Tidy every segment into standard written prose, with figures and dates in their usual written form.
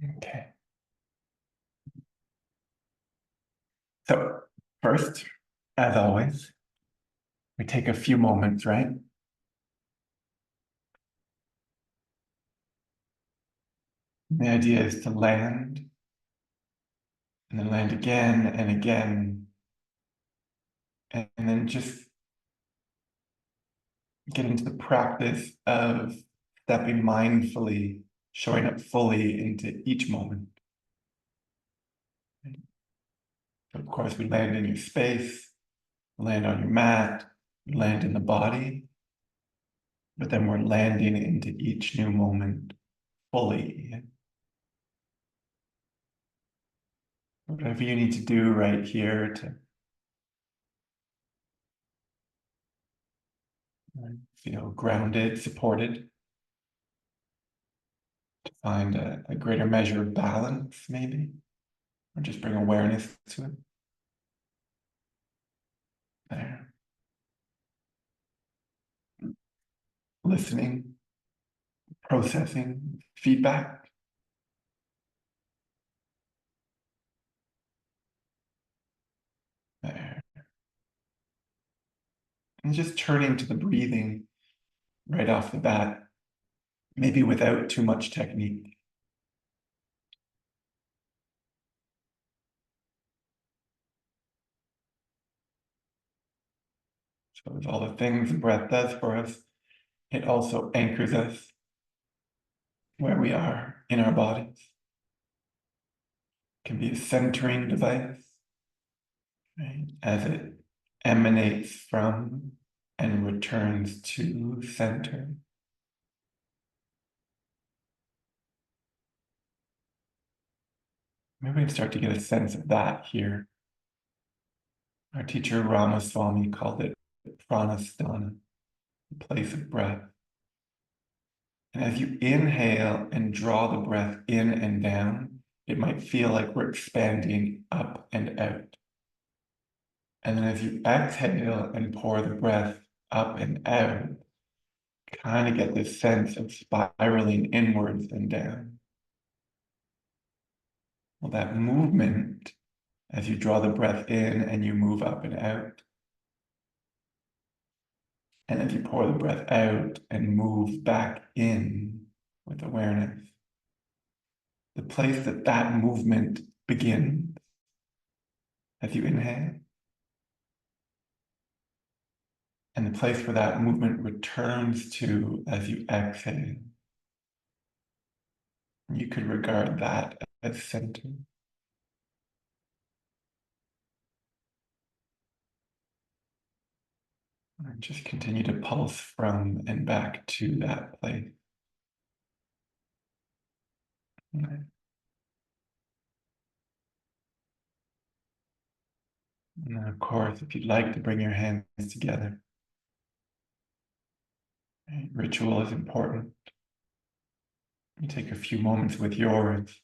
Okay. So first, as always, we take a few moments, right? The idea is to land and then land again and again, and then just get into the practice of stepping mindfully, showing up fully into each moment. Of course, we land in your space, land on your mat, land in the body, but then we're landing into each new moment fully. Whatever you need to do right here to feel grounded, supported, to find a greater measure of balance, maybe, or just bring awareness to it. There. Listening, processing, feedback. There. And just turning to the breathing right off the bat, maybe without too much technique. So with all the things the breath does for us, it also anchors us where we are in our bodies. It can be a centering device, right? As it emanates from and returns to center. Maybe we can start to get a sense of that here. Our teacher Ramaswamy called it pranasthana, the place of breath. And as you inhale and draw the breath in and down, it might feel like we're expanding up and out. And then as you exhale and pour the breath up and out, kind of get this sense of spiraling inwards and down. Well, that movement, as you draw the breath in and you move up and out, and as you pour the breath out and move back in with awareness, the place that that movement begins as you inhale, and the place where that movement returns to as you exhale. You could regard that as center. And just continue to pulse from and back to that place. Right. And then, of course, if you'd like to bring your hands together, right? Ritual is important. You take a few moments with yours.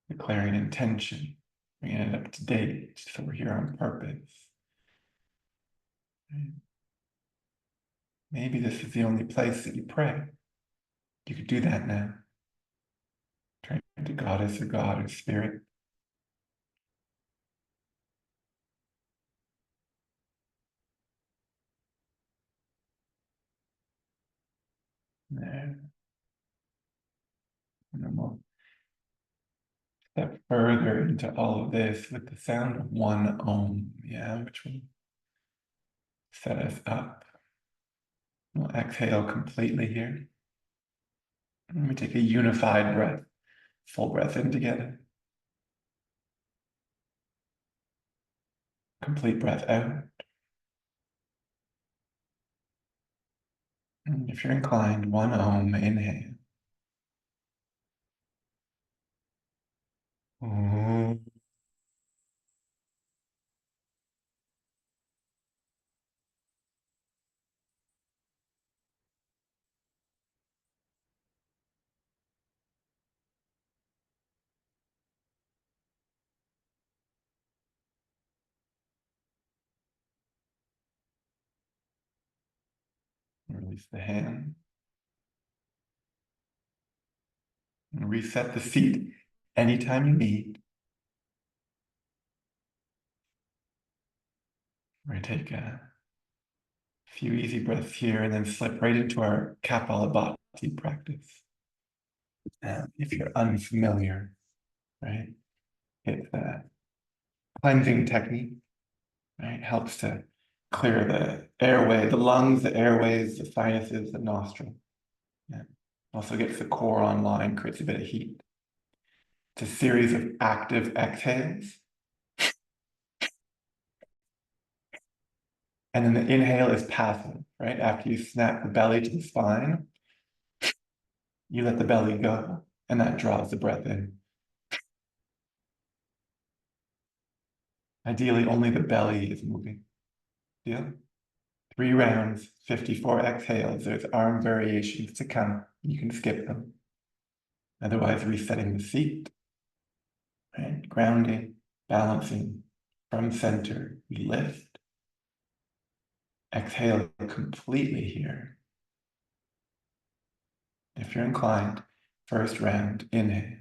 Declaring intention, bringing it up to date, so we're here on purpose. Right? Maybe this is the only place that you pray. You could do that now. Turn to goddess or god or spirit. There. And then we'll step further into all of this with the sound of one Om, yeah, which will set us up. We'll exhale completely here. And we take a unified breath, full breath in together. Complete breath out. And if you're inclined, one Om, inhale. Om. Release the hand. And reset the seat anytime you need. We're going to take a few easy breaths here and then slip right into our Kapalabhati practice. If you're unfamiliar, right, it's a cleansing technique, right? Helps to clear the airway, the lungs, the airways, the sinuses, the nostril. Yeah. Also gets the core online, creates a bit of heat. It's a series of active exhales. And then the inhale is passive, right? After you snap the belly to the spine, you let the belly go, and that draws the breath in. Ideally, only the belly is moving. Deal? 3 rounds, 54 exhales. There's arm variations to come. You can skip them. Otherwise, resetting the seat, right? Grounding, balancing from center. We lift. Exhale completely here. If you're inclined, first round, inhale.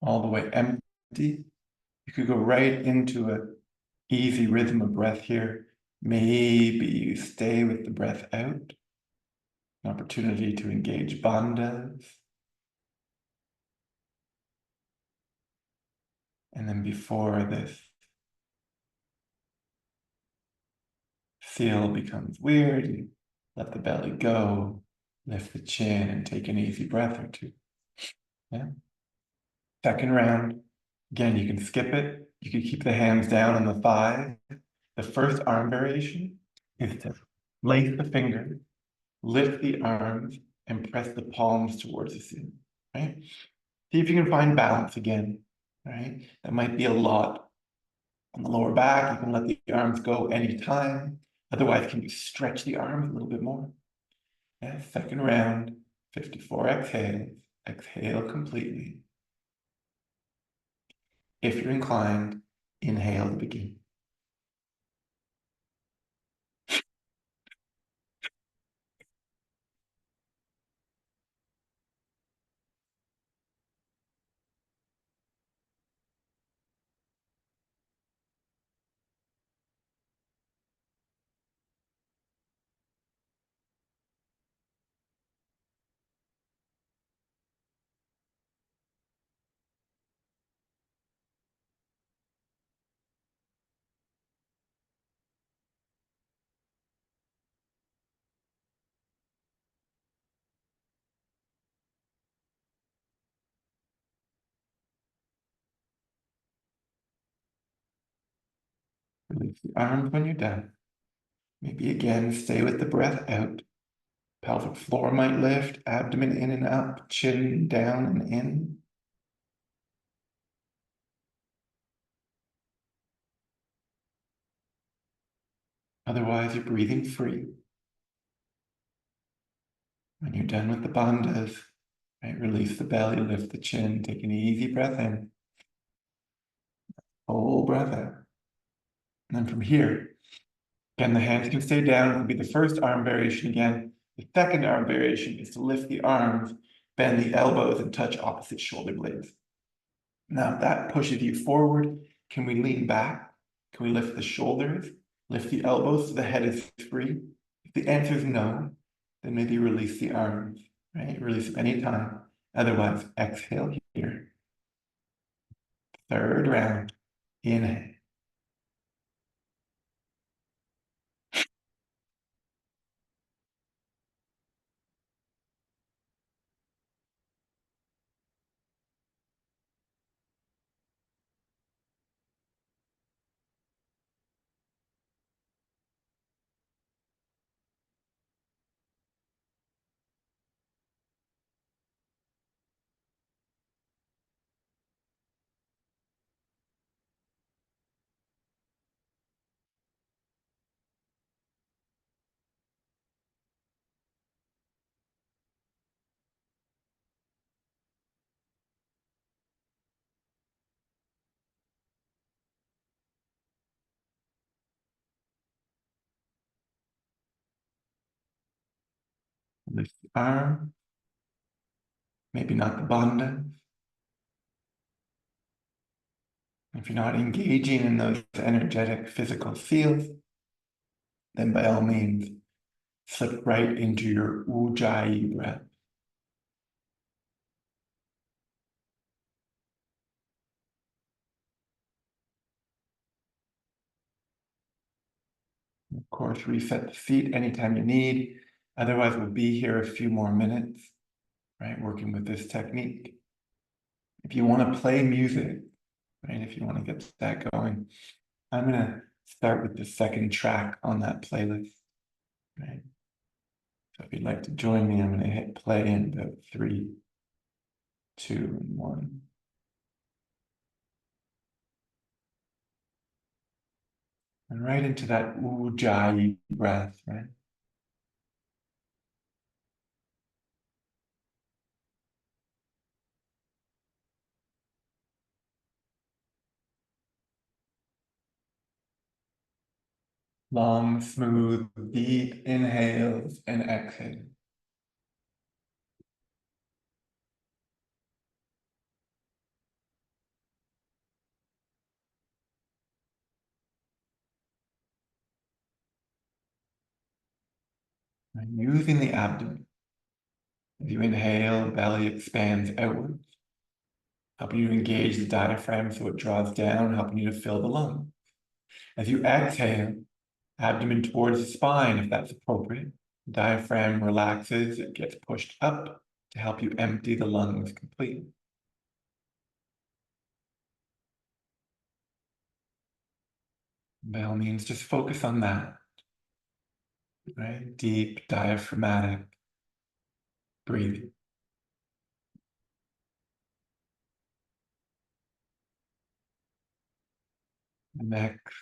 All the way empty. You could go right into an easy rhythm of breath here. Maybe you stay with the breath out. An opportunity to engage bandhas. And then before this seal becomes weird, you let the belly go, lift the chin, and take an easy breath or two. Yeah. Second round, again, you can skip it. You can keep the hands down on the thighs. The first arm variation is to lace the fingers, lift the arms, and press the palms towards the ceiling, right? See if you can find balance again, right? That might be a lot on the lower back. You can let the arms go anytime. Otherwise, can you stretch the arms a little bit more? Yeah, second round, 54 exhales. Exhale completely. If you're inclined, inhale to begin. Release the arms when you're done. Maybe again, stay with the breath out. Pelvic floor might lift, abdomen in and up, chin down and in. Otherwise, you're breathing free. When you're done with the bandhas, right, release the belly, lift the chin, take an easy breath in. Whole breath out. And then from here, again, the hands can stay down. It will be the first arm variation again. The second arm variation is to lift the arms, bend the elbows, and touch opposite shoulder blades. Now, if that pushes you forward, can we lean back? Can we lift the shoulders, lift the elbows so the head is free? If the answer is no, then maybe release the arms, right? Release them anytime. Otherwise, exhale here. Third round, inhale. Lift the arm, maybe not the bandha. If you're not engaging in those energetic physical fields, then by all means, slip right into your ujjayi breath. Of course, reset the feet anytime you need. Otherwise, we'll be here a few more minutes, right? Working with this technique. If you want to play music, right? If you want to get that going, I'm going to start with the second track on that playlist, right? So if you'd like to join me, I'm going to hit play in about 3, 2, and 1. And right into that ujjayi breath, right? Long, smooth, deep inhales and exhales. And using the abdomen. As you inhale, belly expands outwards, helping you to engage the diaphragm so it draws down, helping you to fill the lung. As you exhale, abdomen towards the spine, if that's appropriate. Diaphragm relaxes, it gets pushed up to help you empty the lungs completely. By all means, just focus on that, right? Deep diaphragmatic breathing. The next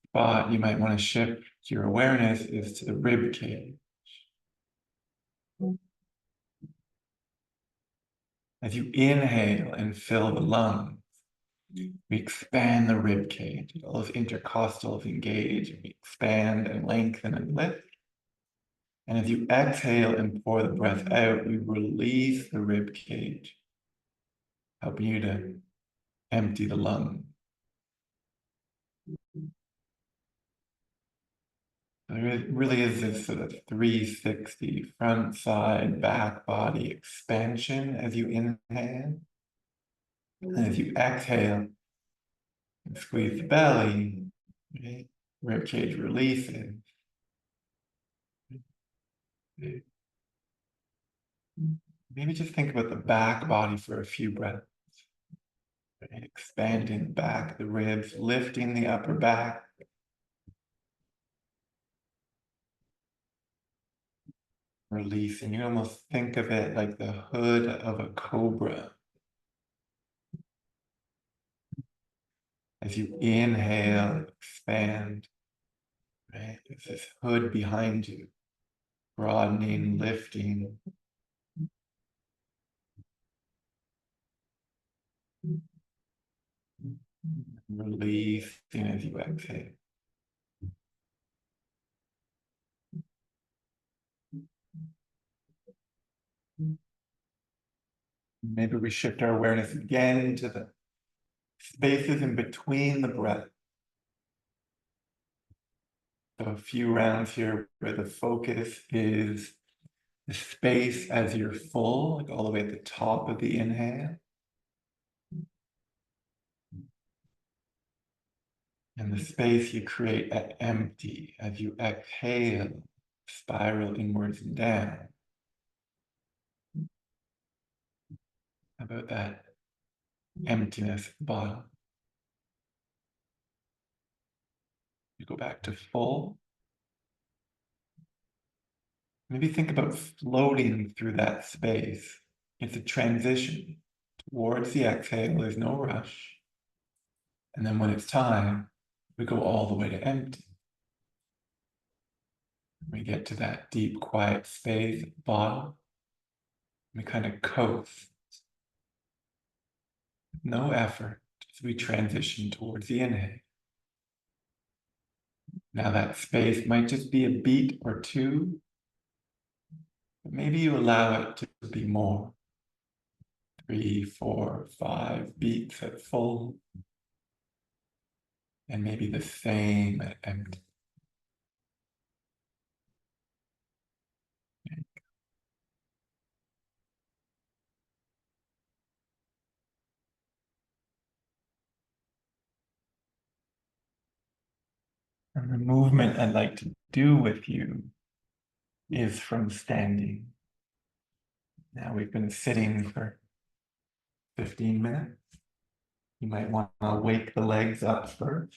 spot you might want to shift your awareness is to the rib cage. As you inhale and fill the lungs, we expand the rib cage. All those intercostals engage, and we expand and lengthen and lift. And as you exhale and pour the breath out, we release the rib cage, helping you to empty the lung. There really is this sort of 360 front, side, back body expansion as you inhale. And as you exhale, and squeeze the belly, right? Rib cage releases. Maybe just think about the back body for a few breaths. Right? Expanding the back, the ribs, lifting the upper back. Releasing. You almost think of it like the hood of a cobra. As you inhale, expand. Right? There's this hood behind you, broadening, lifting. Releasing as you exhale. Maybe we shift our awareness again to the spaces in between the breath. So a few rounds here where the focus is the space as you're full, like all the way at the top of the inhale. And the space you create at empty as you exhale, spiral inwards and down. How about that emptiness at the bottom? You go back to full. Maybe think about floating through that space. It's a transition towards the exhale. There's no rush. And then when it's time, we go all the way to empty. We get to that deep, quiet space at the bottom. We kind of coast. No effort as we transition towards the inhale. Now that space might just be a beat or two. But maybe you allow it to be more. 3, 4, 5 beats at full. And maybe the same at empty. And the movement I'd like to do with you is from standing. Now we've been sitting for 15 minutes. You might want to wake the legs up first.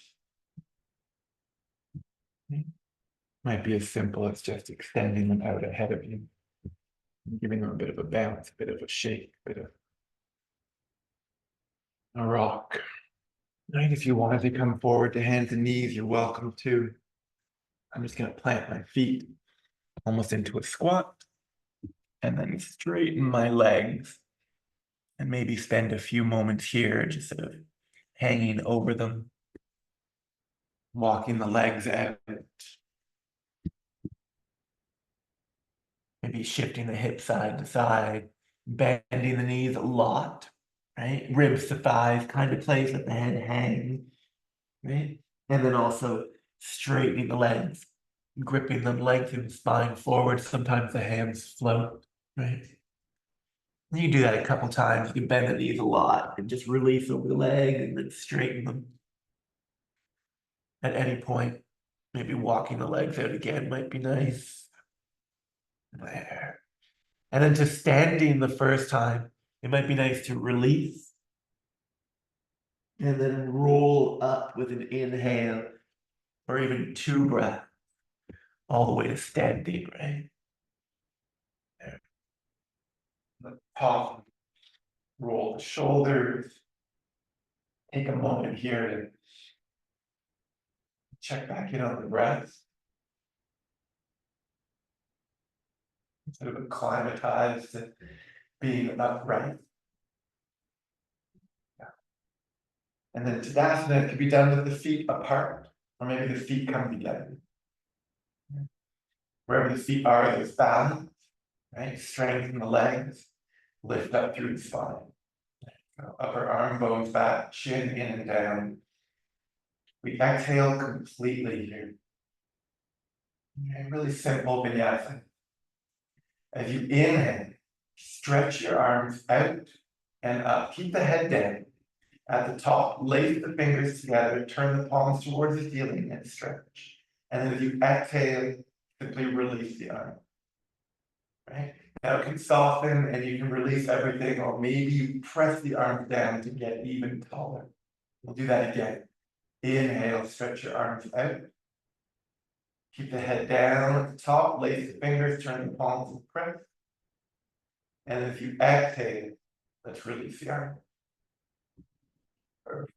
Might be as simple as just extending them out ahead of you, giving them a bit of a bounce, a bit of a shake, a bit of a rock. Right, if you wanted to come forward to hands and knees, you're welcome to. I'm just going to plant my feet almost into a squat and then straighten my legs and maybe spend a few moments here just sort of hanging over them, walking the legs out, maybe shifting the hips side to side, bending the knees a lot, right? Ribs to thighs, kind of place, let the head hang, right? And then also straightening the legs, gripping them, lengthen spine forward. Sometimes the hands float, right? You do that a couple times. You can bend the knees a lot and just release over the leg and then straighten them. At any point, maybe walking the legs out again might be nice. There. And then to standing the first time, it might be nice to release and then roll up with an inhale or even 2 breaths all the way to standing, right? There. The palm, roll the shoulders. Take a moment here to check back in on the breath. Sort of acclimatize to being upright. Yeah. And then Tadasana can be done with the feet apart, or maybe the feet come together. Wherever the feet are, there's balance, right? Strengthen the legs, lift up through the spine. So upper arm bones back, chin in and down. We exhale completely here. Okay, really simple vinyasa. As you inhale, stretch your arms out and up. Keep the head down. At the top, lace the fingers together, turn the palms towards the ceiling and stretch. And then as you exhale, simply release the arm. Right? Now it can soften and you can release everything, or maybe you press the arms down to get even taller. We'll do that again. Inhale, stretch your arms out. Keep the head down at the top, lace the fingers, turn the palms and press. And if you exhale, let's release the arm. Perfect.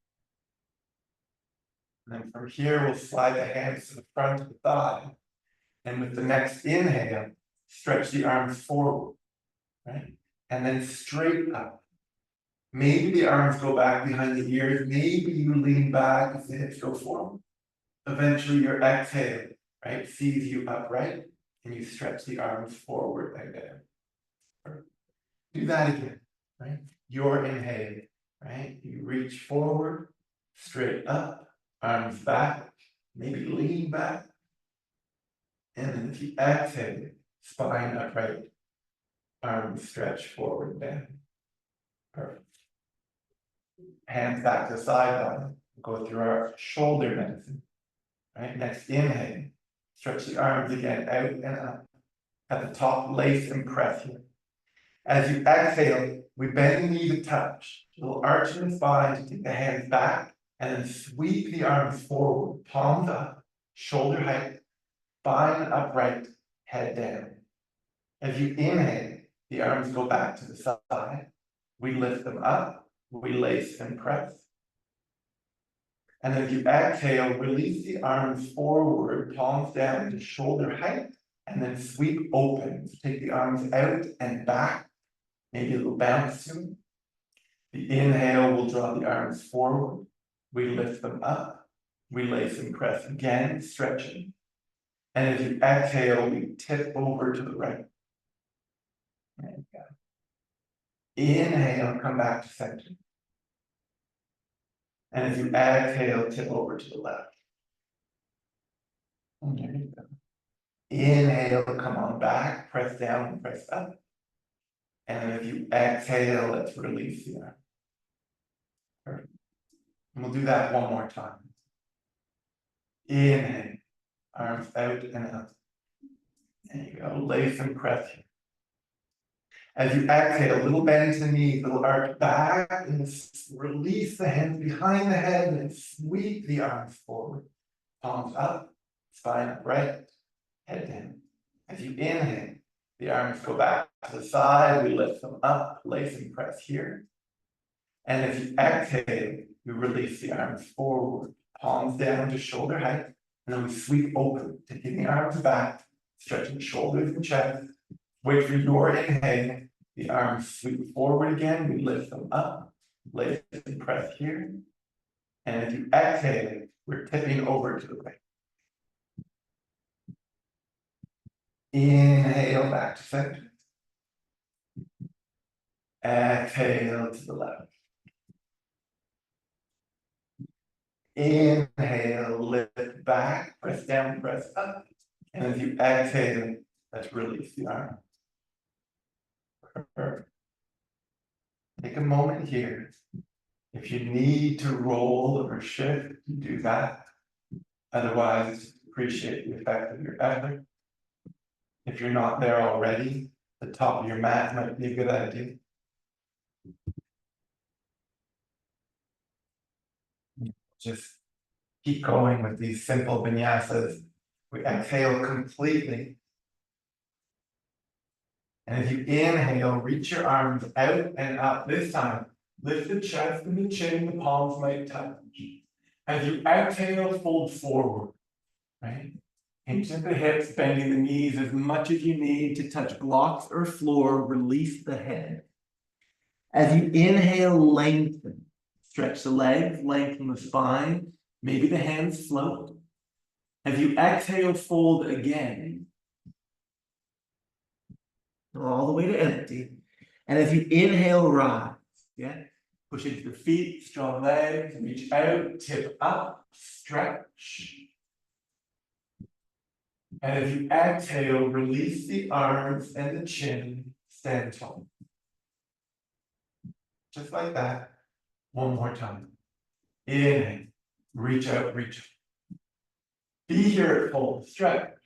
And then from here, we'll slide the hands to the front of the thigh. And with the next inhale, stretch the arms forward, right? And then straight up. Maybe the arms go back behind the ears. Maybe you lean back as the hips go forward. Eventually your exhale, right, sees you upright and you stretch the arms forward and down. Do that again, right? Your inhale, right? You reach forward, straight up, arms back, maybe lean back. And then if you exhale, spine upright, arms stretch forward and down. Perfect. Hands back to the side, go through our shoulder medicine. Right? Next inhale, stretch the arms again out and up. At the top, lace and press here. As you exhale, we bend the knee to touch. We'll arch in the spine to take the hands back and then sweep the arms forward, palms up, shoulder height, spine upright, head down. As you inhale, the arms go back to the side. We lift them up, we lace and press. And as you exhale, release the arms forward, palms down to shoulder height, and then sweep open. So take the arms out and back, maybe a little bounce to them. The inhale will draw the arms forward. We lift them up. We lace and press again, stretching. And as you exhale, we tip over to the right. There you go. Inhale, come back to center. And as you exhale, tip over to the left. And there you go. Inhale, come on back, press down, press up. And if you exhale, let's release the arm. Perfect. And we'll do that one more time. Inhale, arms out and up. There you go, lay some press here. As you exhale, little bend to the knees, little arch back, and release the hands behind the head and sweep the arms forward. Palms up, spine upright, head down. As you inhale, the arms go back to the side, we lift them up, lay some press here. And as you exhale, we release the arms forward, palms down to shoulder height, and then we sweep open, taking the arms back, stretching the shoulders and chest. Wait for your inhale, the arms sweep forward again, we lift them up, lay some press here. And as you exhale, we're tipping over to the right. Inhale back to center. Exhale to the left. Inhale, lift back, press down, press up. And as you exhale, let's release the arm. Perfect. Take a moment here. If you need to roll or shift, do that. Otherwise, appreciate the effect of your effort. If you're not there already, the top of your mat might be a good idea. Just keep going with these simple vinyasas. We exhale completely. And as you inhale, reach your arms out and up. This time, lift the chest and the chin, the palms might touch. As you exhale, fold forward, right? Hinge at the hips, bending the knees as much as you need to touch blocks or floor, release the head. As you inhale, lengthen. Stretch the legs, lengthen the spine. Maybe the hands float. As you exhale, fold again. All the way to empty. And as you inhale, rise. Yeah. Push into the feet, strong legs, reach out, tip up, stretch. And as you exhale, release the arms and the chin, stand tall. Just like that. One more time. Inhale, reach out, reach out. Be here at full stretch.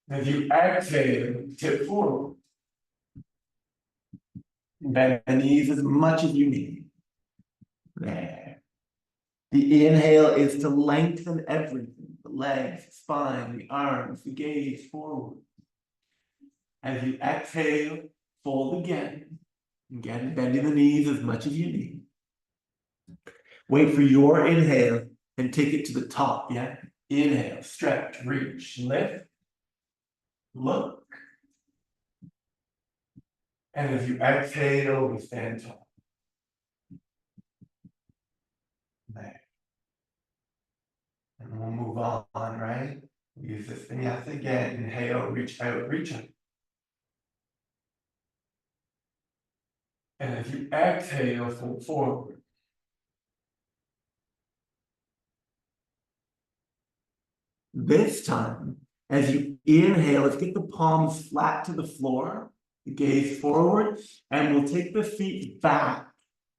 As you exhale, tip forward. Bend the knees as much as you need. There. The inhale is to lengthen everything. The legs, spine, the arms, the gaze forward. As you exhale, fold again. Again, bending the knees as much as you need. Wait for your inhale and take it to the top, yeah? Inhale, stretch, reach, lift, look. And as you exhale, we stand tall. There. And we'll move on, right? We'll use this vinyasa again. Inhale, reach out, reach out. And as you exhale, fold forward. This time, as you inhale, let's get the palms flat to the floor, the gaze forward, and we'll take the feet back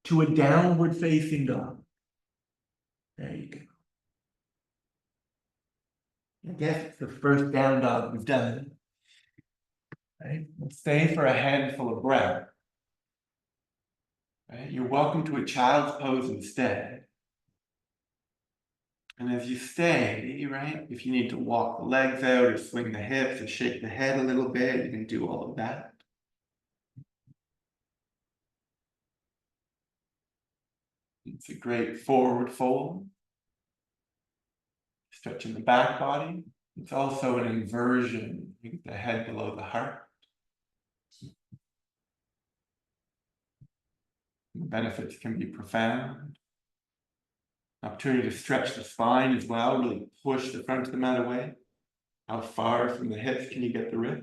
to a downward facing dog. There you go. I guess it's the first down dog we've done. Right? Let's stay for a handful of breath. Right? You're welcome to a child's pose instead. And as you stay, right, if you need to walk the legs out or swing the hips or shake the head a little bit, you can do all of that. It's a great forward fold. Stretching the back body. It's also an inversion, the head below the heart. The benefits can be profound. Opportunity to stretch the spine as well, really push the front of the mat away. How far from the hips can you get the wrist?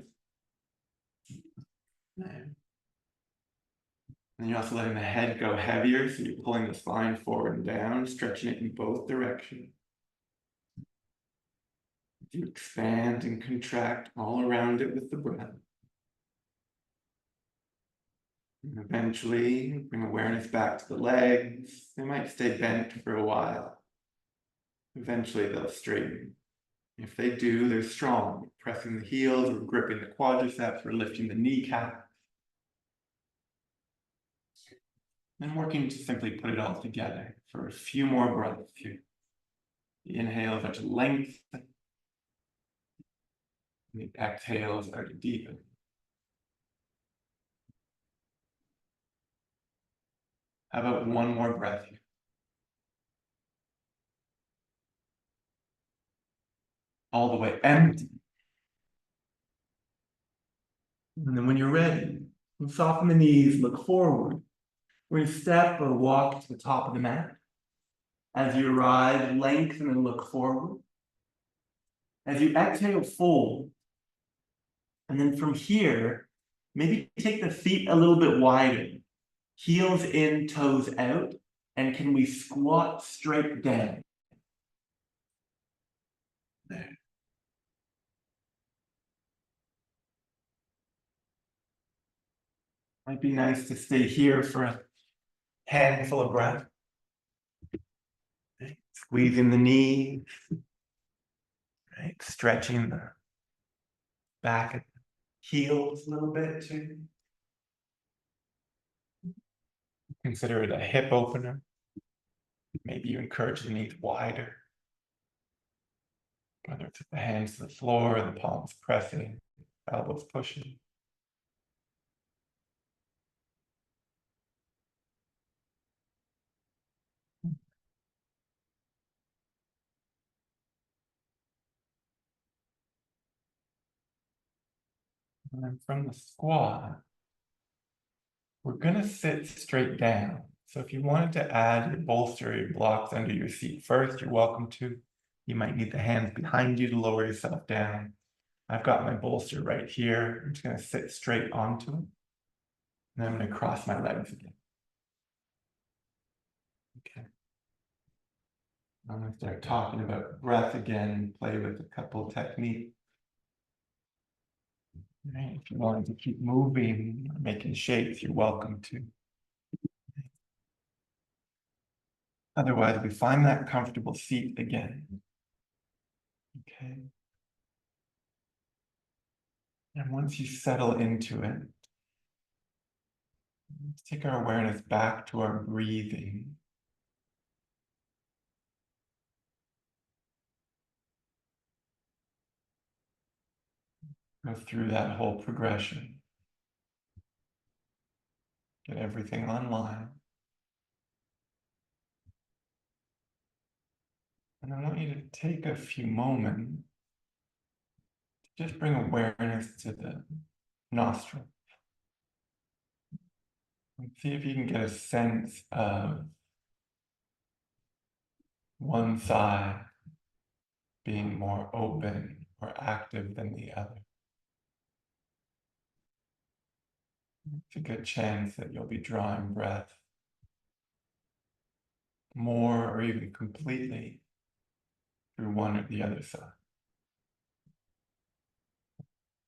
And you're also letting the head go heavier, so you're pulling the spine forward and down, stretching it in both directions. You expand and contract all around it with the breath. And eventually, bring awareness back to the legs. They might stay bent for a while. Eventually, they'll straighten. If they do, they're strong, pressing the heels or gripping the quadriceps or lifting the kneecap. And working to simply put it all together for a few more breaths here. The inhales are to lengthen. The exhales are to deepen. How about one more breath here? All the way empty. And then when you're ready, soften the knees, look forward. We're going to step or walk to the top of the mat. As you arrive, lengthen and look forward. As you exhale, fold. And then from here, maybe take the feet a little bit wider. Heels in, toes out. And can we squat straight down? There. Might be nice to stay here for a handful of breath. Right. Squeezing the knees. Right. Stretching the back of the heels a little bit too. Consider it a hip opener. Maybe you encourage the knees wider. Whether it's the hands to the floor, the palms pressing, elbows pushing. And then from the squat, we're gonna sit straight down. So if you wanted to add your bolster, your blocks under your seat first, you're welcome to. You might need the hands behind you to lower yourself down. I've got my bolster right here. I'm just gonna sit straight onto it. And then I'm gonna cross my legs again. Okay. I'm gonna start talking about breath again, play with a couple techniques. Right. If you wanted to keep moving, or making shapes, you're welcome to. Otherwise, we find that comfortable seat again. Okay. And once you settle into it, let's take our awareness back to our breathing. Go through that whole progression. Get everything online. And I want you to take a few moments to just bring awareness to the nostril. And see if you can get a sense of one side being more open or active than the other. It's a good chance that you'll be drawing breath more or even completely through one or the other side.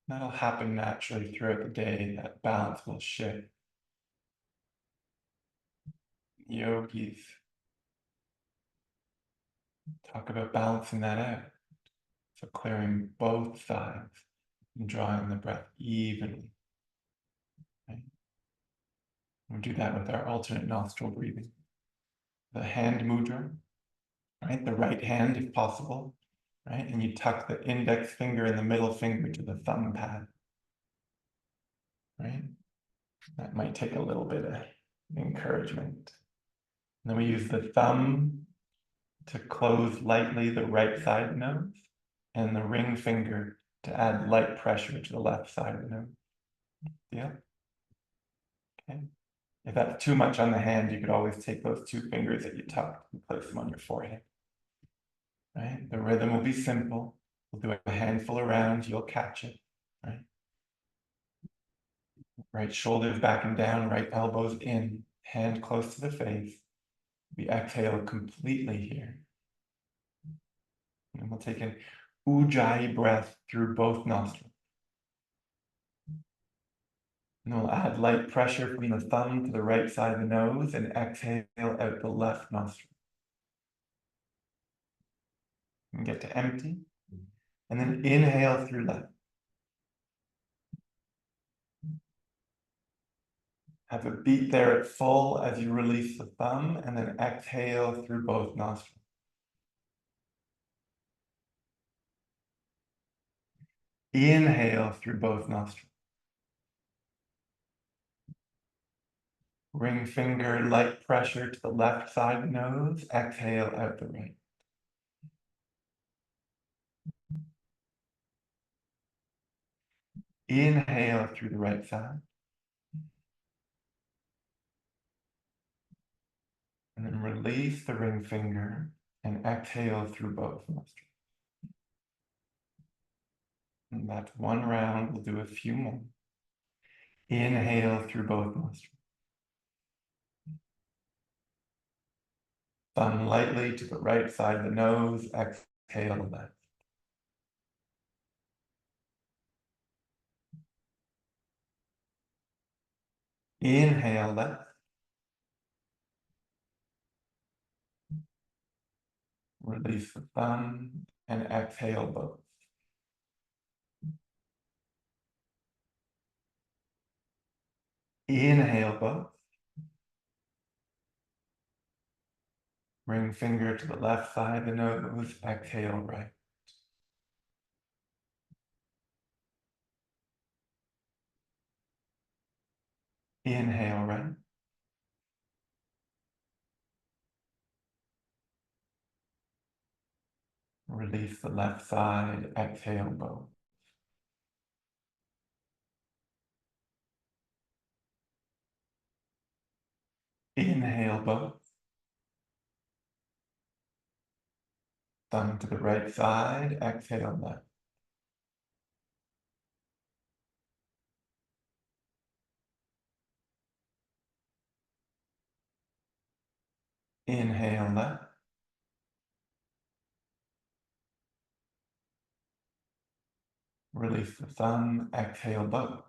That'll happen naturally throughout the day. That balance will shift. Yogis talk about balancing that out. So clearing both sides and drawing the breath evenly. Right? We'll do that with our alternate nostril breathing. The hand mudra, right? The right hand if possible, right? And you tuck the index finger and the middle finger to the thumb pad, right? That might take a little bit of encouragement. And then we use the thumb to close lightly the right side nose and the ring finger to add light pressure to the left side of the nose. Yeah. Okay. If that's too much on the hand, you could always take those two fingers that you tucked and place them on your forehead. Right? The rhythm will be simple. We'll do a handful around, you'll catch it. Right? Right shoulders back and down, right elbows in, hand close to the face. We exhale completely here. And we'll take an Ujjayi breath through both nostrils. And we'll add light pressure from the thumb to the right side of the nose and exhale out the left nostril. And get to empty. And then inhale through left. Have a beat there at full as you release the thumb, and then exhale through both nostrils. Inhale through both nostrils. Ring finger, light pressure to the left side of the nose. Exhale out the right. Inhale through the right side. And then release the ring finger and exhale through both nostrils. And that's one round. We'll do a few more. Inhale through both nostrils. Thumb lightly to the right side of the nose. Exhale left. Inhale left. Release the thumb and exhale both. Inhale both. Ring finger to the left side of the nose. Exhale right. Inhale right. Release the left side. Exhale both. Inhale both. Thumb to the right side. Exhale left. Inhale left. Release the thumb. Exhale both.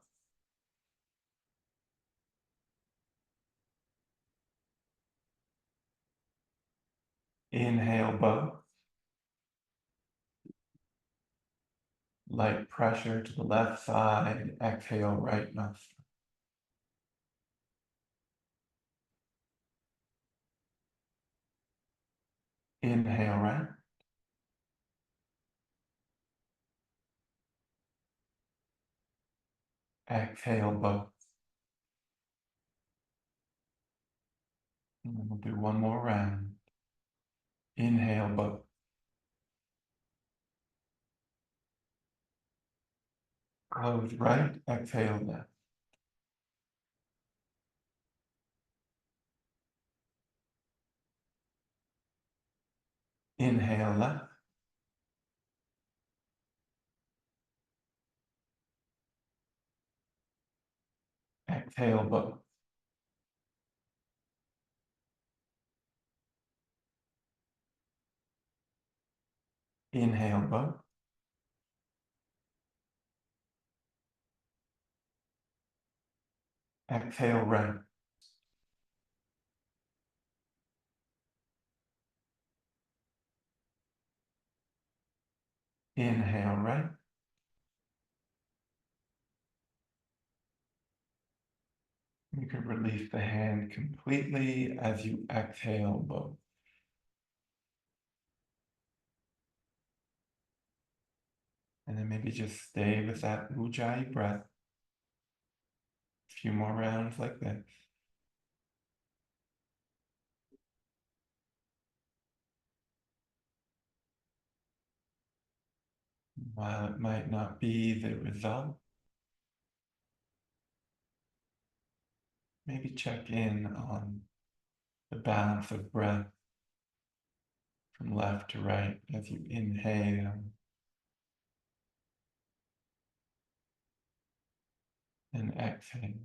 Inhale both. Light pressure to the left side. Exhale right nostril. Inhale right. Exhale both. And then we'll do one more round. Inhale both. Close right. Exhale left. Inhale left. Exhale both. Inhale both. Exhale right. Inhale right. You can release the hand completely as you exhale both. And then maybe just stay with that Ujjayi breath. A few more rounds like this. While it might not be the result, maybe check in on the balance of breath from left to right as you inhale and exhale.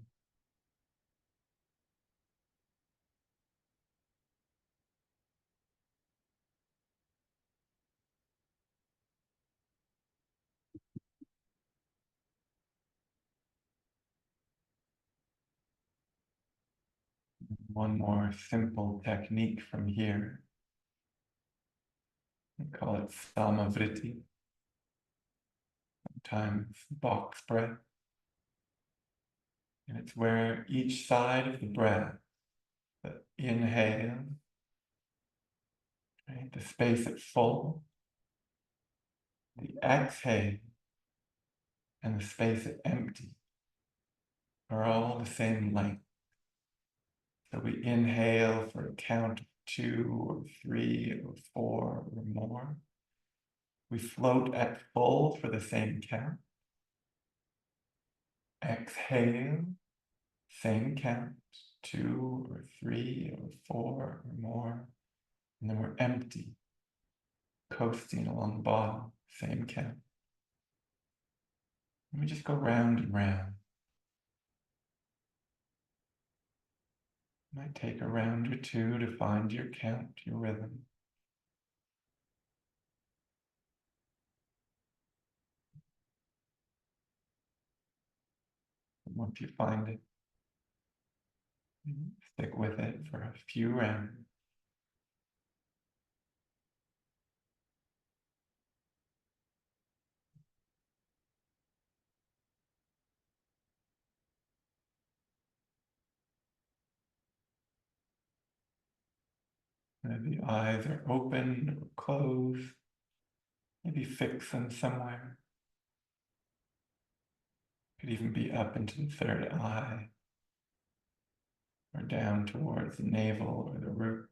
One more simple technique from here. We call it samavriti, sometimes box breath. And it's where each side of the breath, the inhale, right, the space at full, the exhale, and the space at empty are all the same length. So we inhale for a count of 2 or 3 or 4 or more. We float at full for the same count. Exhale, same count, 2 or 3 or 4 or more. And then we're empty, coasting along the bottom, same count. And we just go round and round. Might take a round or two to find your count, your rhythm. And once you find it, stick with it for a few rounds. Whether the eyes are open or closed, maybe fix them somewhere. Could even be up into the third eye, or down towards the navel or the root.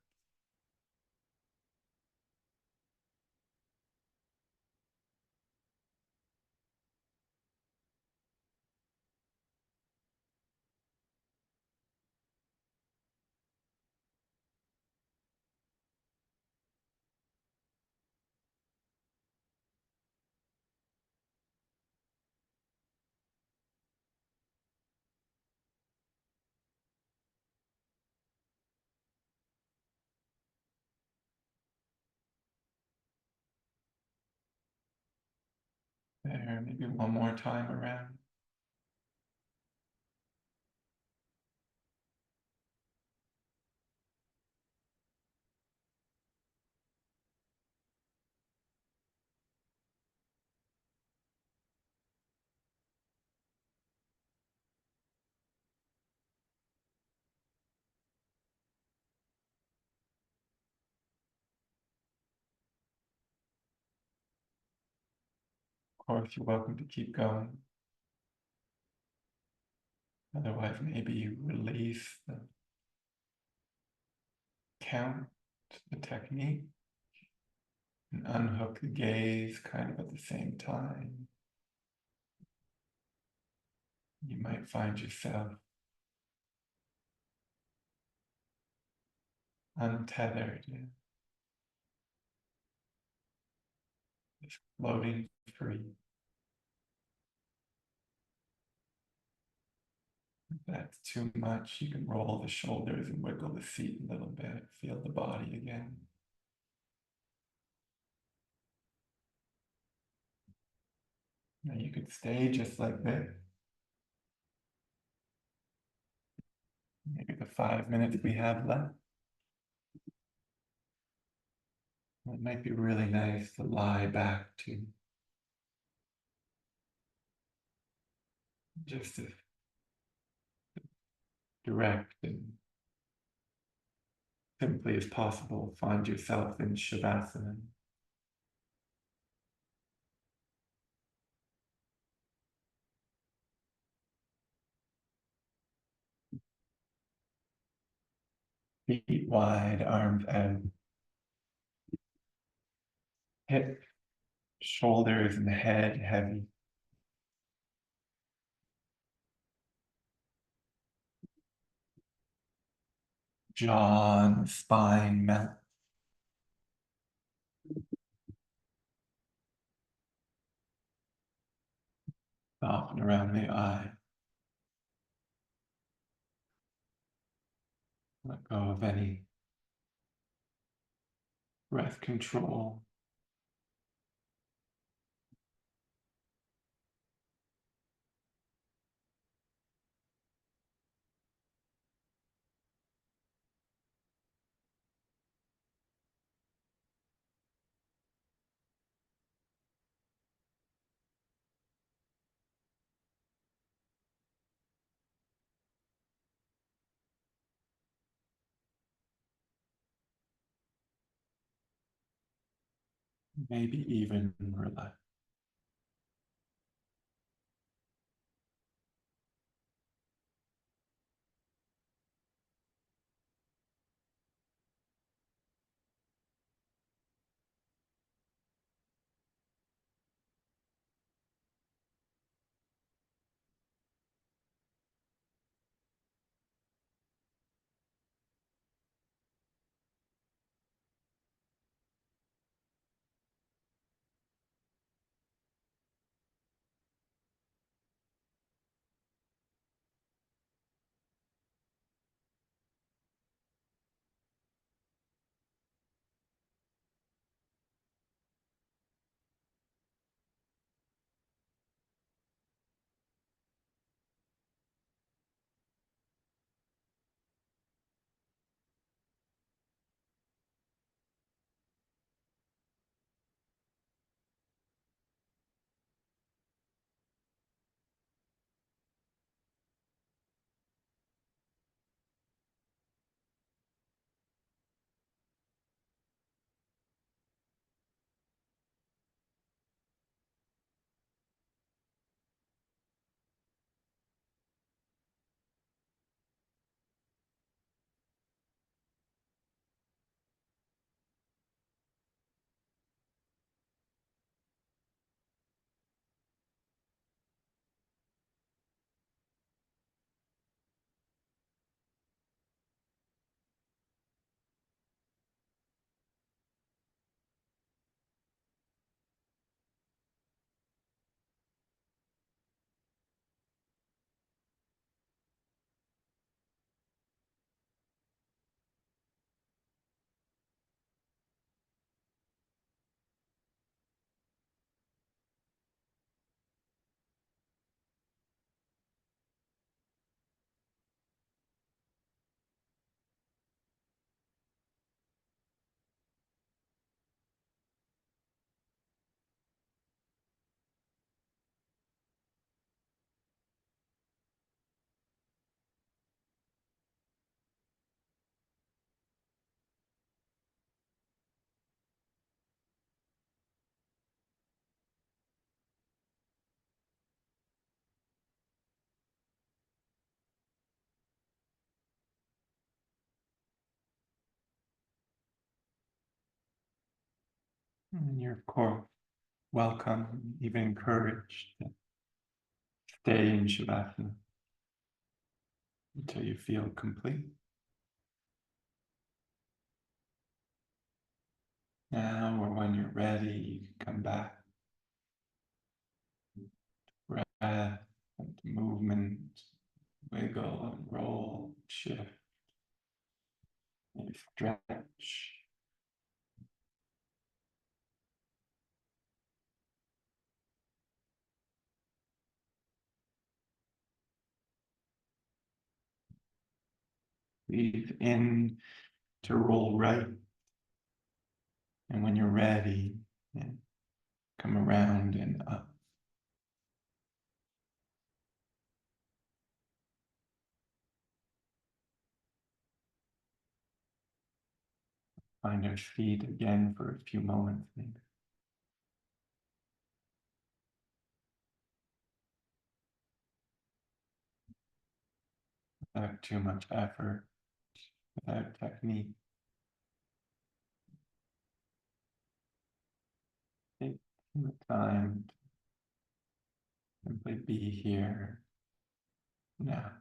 There, maybe one more time around. Of course, you're welcome to keep going. Otherwise, maybe you release the count, the technique, and unhook the gaze kind of at the same time. You might find yourself untethered, just floating free. If that's too much, you can roll the shoulders and wiggle the seat a little bit. Feel the body again. Now you could stay just like this. Maybe the 5 minutes we have left. It might be really nice to lie back to just as direct and simply as possible. Find yourself in Shavasana. Feet wide, arms out. Hip, shoulders, and head heavy. Jaw and spine melt. Soften around the eye. Let go of any breath control. maybe even relax. And you're, of course, welcome, even encouraged to stay in Shavasana until you feel complete. Now, or when you're ready, you can come back, breath and movement, wiggle and roll, shift, maybe stretch. Breathe in to roll right. And when you're ready, come around and up. Find our feet again for a few moments, maybe. Without too much effort, without technique. Take the time to simply be here now.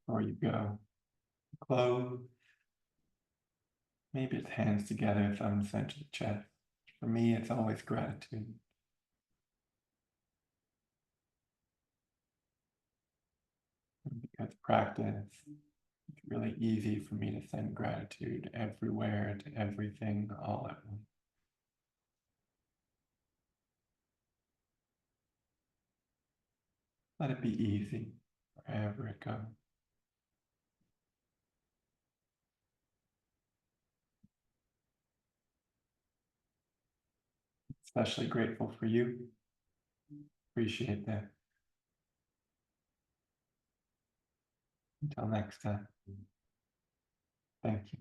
Before you go, close. Maybe it's hands together, thumbs center to the chest. For me, it's always gratitude. Because practice, it's really easy for me to send gratitude everywhere to everything all at once. Let it be easy wherever it goes. Especially grateful for you. Appreciate that. Until next time. Thank you.